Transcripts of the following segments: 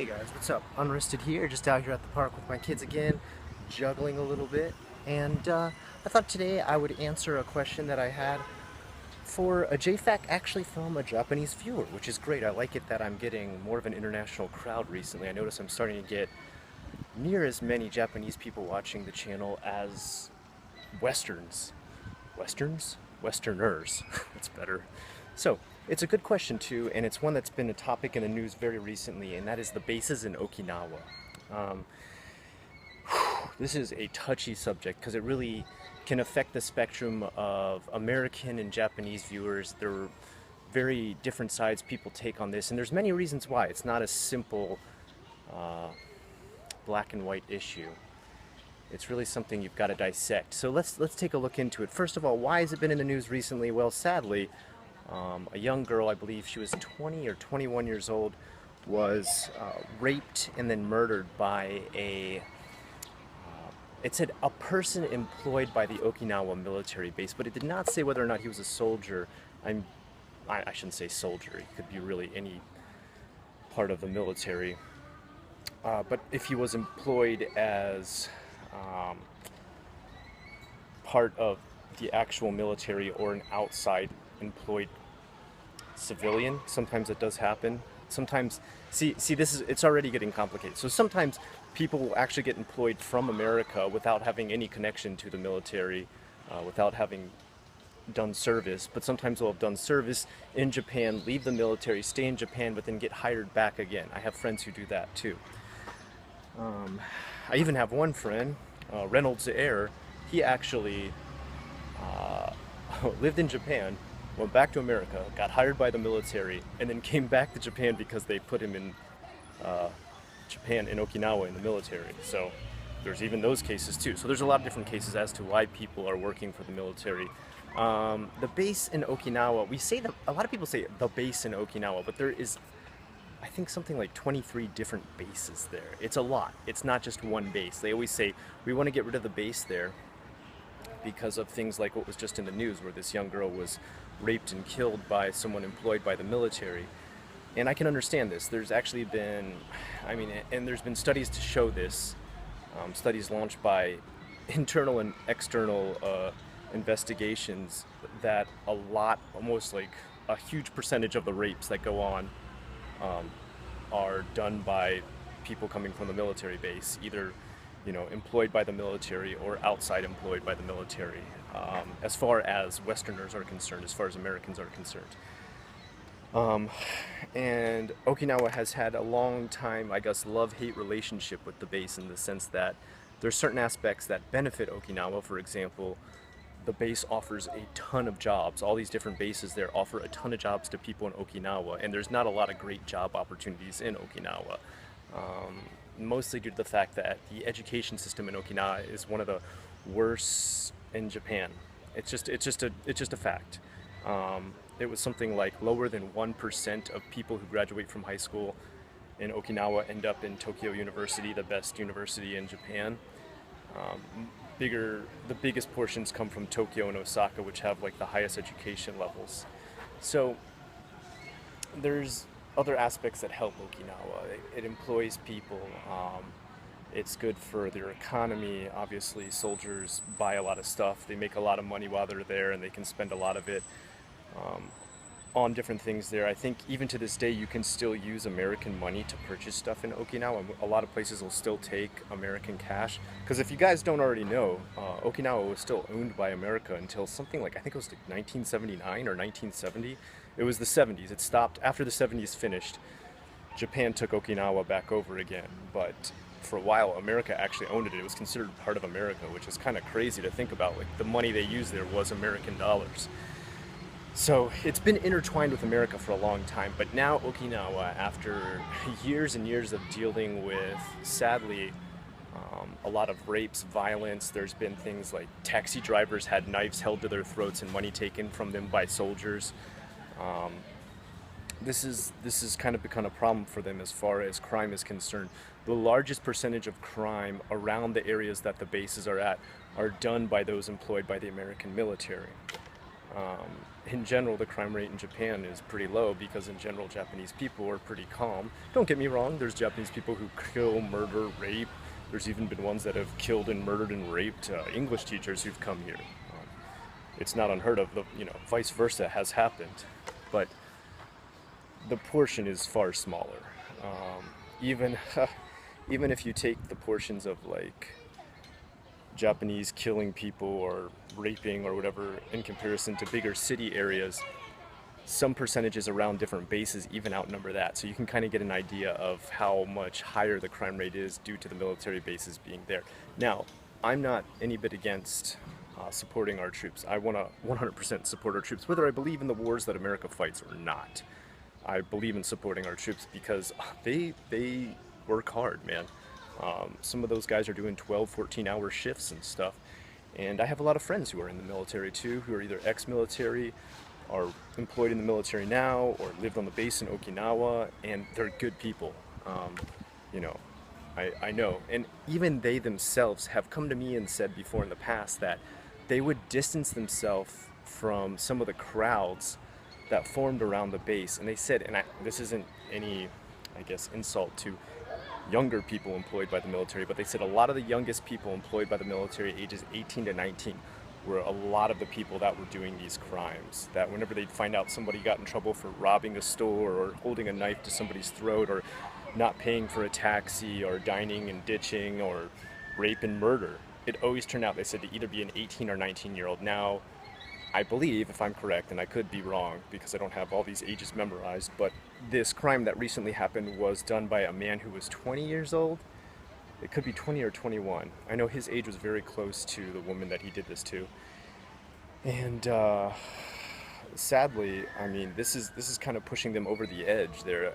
Guys, what's up? Unrested here, just out here at the park with my kids again, juggling a little bit. And I thought today I would answer a question that I had for a JFAC actually from a Japanese viewer, which is great. I like it that I'm getting more of an international crowd recently. I notice I'm starting to get near as many Japanese people watching the channel as Westerns. Westerns? Westerners. That's better. So, it's a good question too, and it's one that's been a topic in the news very recently, and that is the bases in Okinawa. Um, this is a touchy subject because it really can affect the spectrum of American and Japanese viewers. There are very different sides people take on this, and there's many reasons why. It's not a simple black and white issue. It's really something you've got to dissect. So let's take a look into it. First of all, why has it been in the news recently? Well, sadly, a young girl, I believe she was 20 or 21 years old, was raped and then murdered by it said a person employed by the Okinawa military base, but it did not say whether or not he was a soldier. I shouldn't say soldier, he could be really any part of the military. But if he was employed as part of the actual military or an outside employed civilian, sometimes it does happen. Sometimes, see, this is, it's already getting complicated. So sometimes people will actually get employed from America without having any connection to the military, without having done service, but sometimes they'll have done service in Japan, leave the military, stay in Japan, but then get hired back again. I have friends who do that too. I even have one friend, Reynolds Air. He actually lived in Japan, went back to America, got hired by the military, and then came back to Japan because they put him in Japan, in Okinawa, in the military. So there's even those cases too. So there's a lot of different cases as to why people are working for the military. The base in Okinawa, we say that, a lot of people say the base in Okinawa, but there is, I think, something like 23 different bases there. It's a lot. It's not just one base. They always say, we want to get rid of the base there because of things like what was just in the news, where this young girl was raped and killed by someone employed by the military. And I can understand this. There's actually been, and there's been studies to show this, studies launched by internal and external investigations, that a lot, almost like a huge percentage of the rapes that go on are done by people coming from the military base, either employed by the military or outside employed by the military, as far as Westerners are concerned, as far as Americans are concerned. And Okinawa has had a long time, I guess, love-hate relationship with the base, in the sense that there's certain aspects that benefit Okinawa. For example, the base offers a ton of jobs. All these different bases there offer a ton of jobs to people in Okinawa, and there's not a lot of great job opportunities in Okinawa. Mostly due to the fact that the education system in Okinawa is one of the worst in Japan. It's just a fact. It was something like lower than 1% of people who graduate from high school in Okinawa end up in Tokyo University, the best university in Japan. The biggest portions come from Tokyo and Osaka, which have like the highest education levels. So there's other aspects that help Okinawa. It employs people. It's good for their economy. Obviously, soldiers buy a lot of stuff. They make a lot of money while they're there, and they can spend a lot of it on different things there. I think even to this day, you can still use American money to purchase stuff in Okinawa. A lot of places will still take American cash. Because if you guys don't already know, Okinawa was still owned by America until something like, I think it was like 1979 or 1970. It was the 70s. It stopped after the 70s finished. Japan took Okinawa back over again, but for a while America actually owned it. It was considered part of America, which is kind of crazy to think about. Like, the money they used there was American dollars. So it's been intertwined with America for a long time, but now Okinawa, after years and years of dealing with, sadly, a lot of rapes, violence, there's been things like taxi drivers had knives held to their throats and money taken from them by soldiers. This has kind of become a problem for them as far as crime is concerned. The largest percentage of crime around the areas that the bases are at are done by those employed by the American military. In general, the crime rate in Japan is pretty low because in general, Japanese people are pretty calm. Don't get me wrong, there's Japanese people who kill, murder, rape. There's even been ones that have killed and murdered and raped English teachers who've come here. It's not unheard of. Vice versa has happened, but the portion is far smaller. Even even if you take the portions of like Japanese killing people or raping or whatever in comparison to bigger city areas, some percentages around different bases even outnumber that. So you can kind of get an idea of how much higher the crime rate is due to the military bases being there. Now, I'm not any bit against supporting our troops. I want to 100% support our troops, whether I believe in the wars that America fights or not. I believe in supporting our troops because they work hard, man. Some of those guys are doing 12, 14-hour shifts and stuff. And I have a lot of friends who are in the military too, who are either ex-military, are employed in the military now, or lived on the base in Okinawa, and they're good people. You know, I know. And even they themselves have come to me and said before in the past that they would distance themselves from some of the crowds that formed around the base. And they said, and this isn't any, I guess, insult to younger people employed by the military, but they said a lot of the youngest people employed by the military, ages 18 to 19, were a lot of the people that were doing these crimes. That whenever they'd find out somebody got in trouble for robbing a store or holding a knife to somebody's throat or not paying for a taxi or dining and ditching or rape and murder, it always turned out, they said, to either be an 18 or 19-year-old. Now, I believe, if I'm correct, and I could be wrong because I don't have all these ages memorized, but this crime that recently happened was done by a man who was 20 years old. It could be 20 or 21. I know his age was very close to the woman that he did this to. And sadly, I mean, this is kind of pushing them over the edge there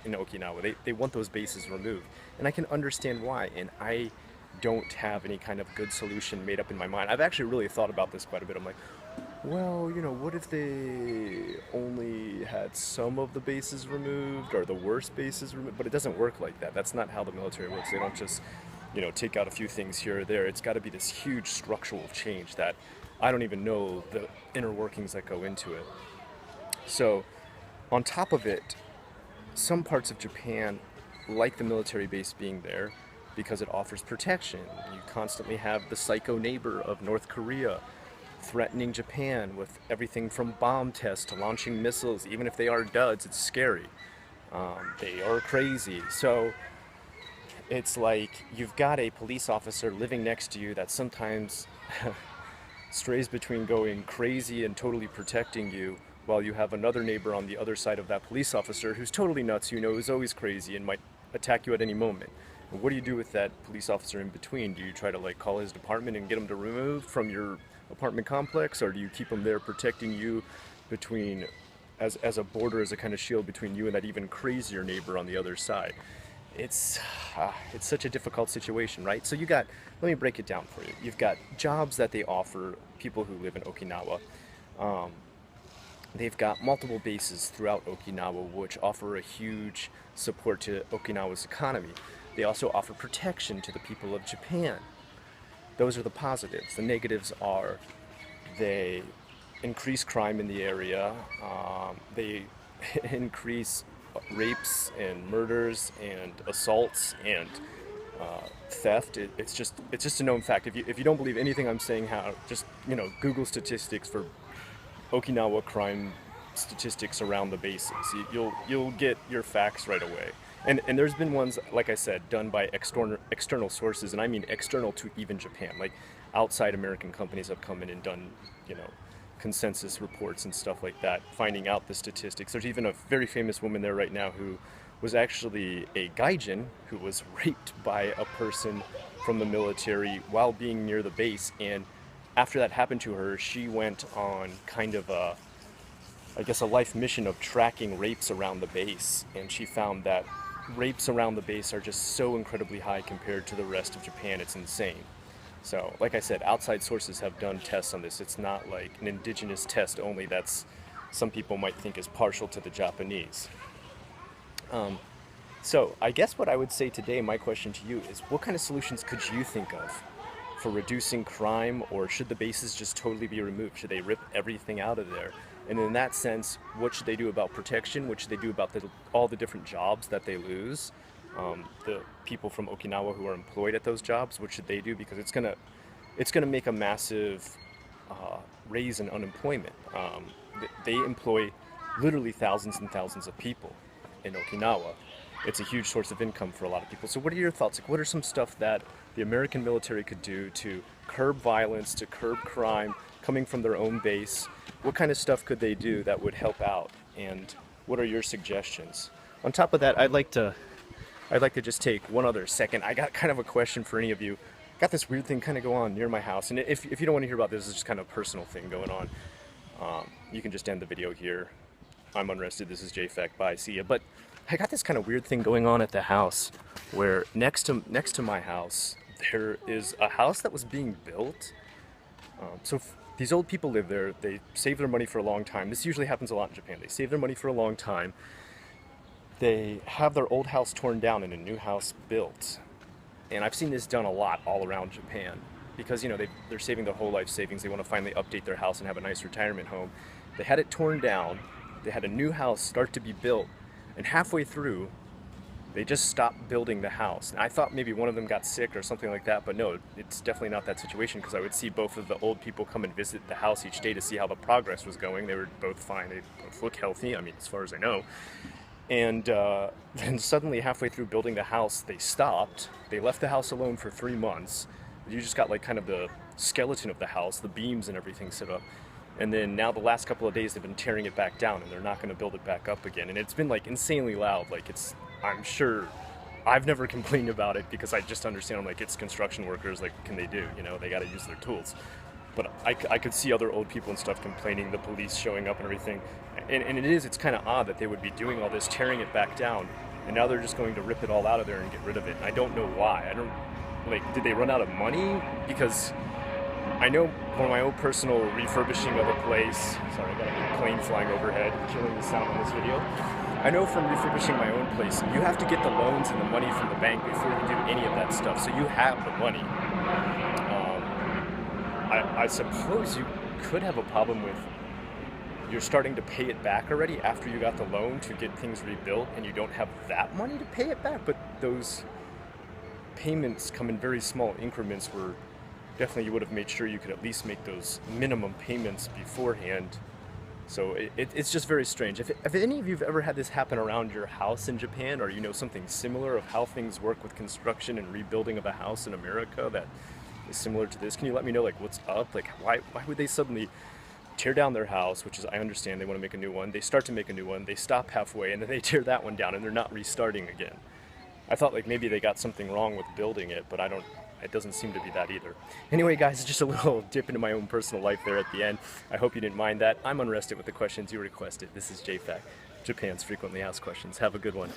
in Okinawa. They want those bases removed. And I can understand why. And I don't have any kind of good solution made up in my mind. I've actually really thought about this quite a bit. I'm like, well, what if they only had some of the bases removed or the worst bases removed? But it doesn't work like that. That's not how the military works. They don't just, take out a few things here or there. It's got to be this huge structural change that I don't even know the inner workings that go into it. So, on top of it, some parts of Japan like the military base being there because it offers protection. You constantly have the psycho neighbor of North Korea threatening Japan with everything from bomb tests to launching missiles. Even if they are duds, it's scary. They are crazy. So it's like you've got a police officer living next to you that sometimes strays between going crazy and totally protecting you, while you have another neighbor on the other side of that police officer who's totally nuts, who's always crazy and might attack you at any moment. And what do you do with that police officer in between? Do you try to call his department and get him to remove from your apartment complex, or do you keep him there protecting you between as a border, as a kind of shield between you and that even crazier neighbor on the other side? It's such a difficult situation, right? So let me break it down for you. You've got jobs that they offer people who live in Okinawa. They've got multiple bases throughout Okinawa which offer a huge support to Okinawa's economy. They also offer protection to the people of Japan. Those are the positives. The negatives are they increase crime in the area. They increase rapes and murders and assaults and theft. It's just a known fact. If you don't believe anything I'm saying, just Google statistics for Okinawa crime statistics around the bases. You'll get your facts right away. And there's been ones, like I said, done by external sources, and I mean external to even Japan. Like outside American companies have come in and done, consensus reports and stuff like that, finding out the statistics. There's even a very famous woman there right now who was actually a gaijin who was raped by a person from the military while being near the base. And after that happened to her, she went on kind of a life mission of tracking rapes around the base. And she found that rapes around the base are just so incredibly high compared to the rest of Japan. It's insane. So, like I said, outside sources have done tests on this. It's not like an indigenous test only that's some people might think is partial to the Japanese. So I guess what I would say today, my question to you is, what kind of solutions could you think of for reducing crime, or should the bases just totally be removed? Should they rip everything out of there? And in that sense, what should they do about protection? What should they do about all the different jobs that they lose? The people from Okinawa who are employed at those jobs, what should they do? Because it's gonna make a massive raise in unemployment. They employ literally thousands and thousands of people in Okinawa. It's a huge source of income for a lot of people. So what are your thoughts? Like, what are some stuff that the American military could do to curb violence, to curb crime coming from their own base? What kind of stuff could they do that would help out? And what are your suggestions? On top of that, I'd like to just take one other second. I got kind of a question for any of you. Got this weird thing kind of go on near my house, and if you don't want to hear about this, it's just kind of a personal thing going on. You can just end the video here. I'm unrested. This is JFAC. Bye. See ya. But I got this kind of weird thing going on at the house, where next to my house there is a house that was being built. These old people live there. They save their money for a long time. This usually happens a lot in Japan. They save their money for a long time. They have their old house torn down and a new house built. And I've seen this done a lot all around Japan because, you know, they're saving their whole life savings. They want to finally update their house and have a nice retirement home. They had it torn down. They had a new house start to be built. And halfway through, they just stopped building the house. And I thought maybe one of them got sick or something like that, but no, it's definitely not that situation, because I would see both of the old people come and visit the house each day to see how the progress was going. They were both fine. They both look healthy, I mean, as far as I know. And then suddenly halfway through building the house, they stopped. They left the house alone for 3 months. You just got like kind of the skeleton of the house, the beams and everything set up. And then now the last couple of days they've been tearing it back down, and they're not going to build it back up again. And it's been like insanely loud. Like, I'm sure I've never complained about it because I just understand, I'm like, it's construction workers, like, what can they do? You know, they got to use their tools. But I could see other old people and stuff complaining, the police showing up and everything. And it's kind of odd that they would be doing all this, tearing it back down, and now they're just going to rip it all out of there and get rid of it. And I don't know why. Did they run out of money? Because I know for my own personal refurbishing of a place, sorry, I got a plane flying overhead, killing the sound on this video. I know from refurbishing my own place, you have to get the loans and the money from the bank before you do any of that stuff, so you have the money. I suppose you could have a problem with you're starting to pay it back already after you got the loan to get things rebuilt, and you don't have that money to pay it back, but those payments come in very small increments where definitely you would have made sure you could at least make those minimum payments beforehand. So it's just very strange. If any of you have ever had this happen around your house in Japan, or you know something similar of how things work with construction and rebuilding of a house in America that is similar to this, can you let me know, like, what's up? Like, why would they suddenly tear down their house, which is, I understand they want to make a new one, they start to make a new one, they stop halfway, and then they tear that one down and they're not restarting again. I thought like maybe they got something wrong with building it, but it doesn't seem to be that either. Anyway, guys, just a little dip into my own personal life there at the end. I hope you didn't mind that. I'm unrested with the questions you requested. This is JFAC, Japan's frequently asked questions. Have a good one.